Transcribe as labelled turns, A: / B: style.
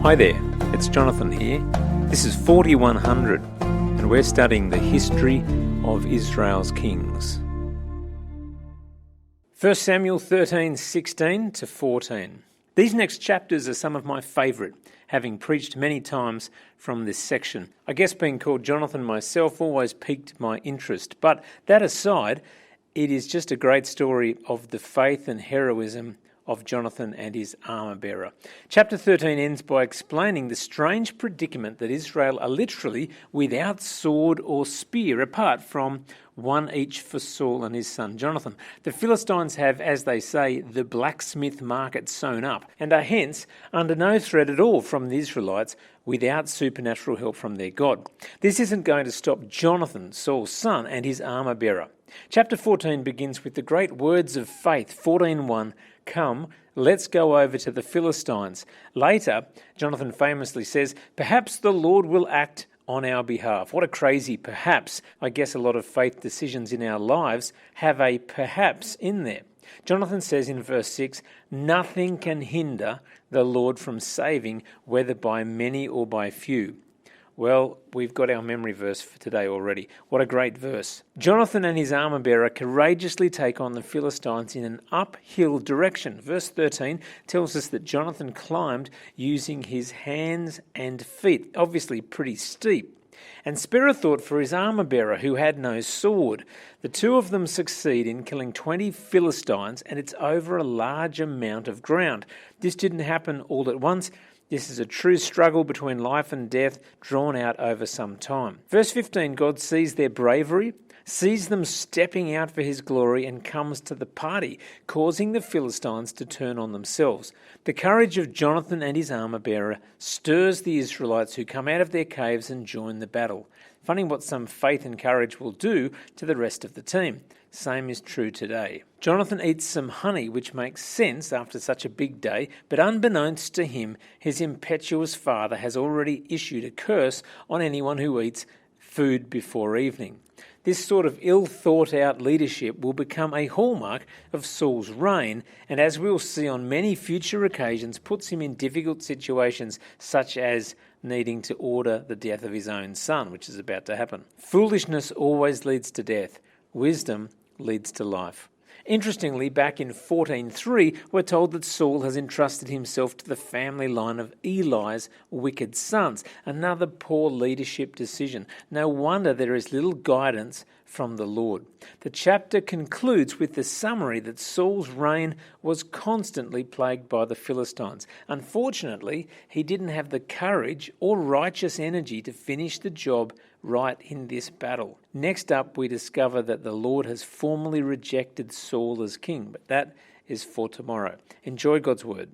A: Hi there, it's Jonathan here. This is 4100 and we're studying the history of Israel's kings. 1 Samuel 13:16 to 14. These next chapters are some of my favourite, having preached many times from this section. I guess being called Jonathan myself always piqued my interest, but that aside, it is just a great story of the faith and heroism of Jonathan and his armour-bearer. Chapter 13 ends by explaining the strange predicament that Israel are literally without sword or spear, apart from one each for Saul and his son Jonathan. The Philistines have, as they say, the blacksmith market sewn up, and are hence under no threat at all from the Israelites without supernatural help from their God. This isn't going to stop Jonathan, Saul's son, and his armour-bearer. Chapter 14 begins with the great words of faith, 14:1, "Come, let's go over to the Philistines." Later, Jonathan famously says, "Perhaps the Lord will act on our behalf." What a crazy perhaps. I guess a lot of faith decisions in our lives have a perhaps in there. Jonathan says in verse 6, "Nothing can hinder the Lord from saving, whether by many or by few." Well, we've got our memory verse for today already. What a great verse. Jonathan and his armour-bearer courageously take on the Philistines in an uphill direction. Verse 13 tells us that Jonathan climbed using his hands and feet, obviously pretty steep. And spare a thought for his armour-bearer who had no sword. The two of them succeed in killing 20 Philistines, and it's over a large amount of ground. This didn't happen all at once. This is a true struggle between life and death drawn out over some time. Verse 15, God sees their bravery, sees them stepping out for his glory, and comes to the party, causing the Philistines to turn on themselves. The courage of Jonathan and his armour-bearer stirs the Israelites, who come out of their caves and join the battle. Funny what some faith and courage will do to the rest of the team. Same is true today. Jonathan eats some honey, which makes sense after such a big day, but unbeknownst to him, his impetuous father has already issued a curse on anyone who eats food before evening. This sort of ill-thought-out leadership will become a hallmark of Saul's reign, and as we'll see on many future occasions, puts him in difficult situations, such as needing to order the death of his own son, which is about to happen. Foolishness always leads to death. Wisdom leads to life. Interestingly, back in 14:3, we're told that Saul has entrusted himself to the family line of Eli's wicked sons. Another poor leadership decision. No wonder there is little guidance from the Lord. The chapter concludes with the summary that Saul's reign was constantly plagued by the Philistines. Unfortunately, he didn't have the courage or righteous energy to finish the job right in this battle. Next up, we discover that the Lord has formally rejected Saul as king, but that is for tomorrow. Enjoy God's word.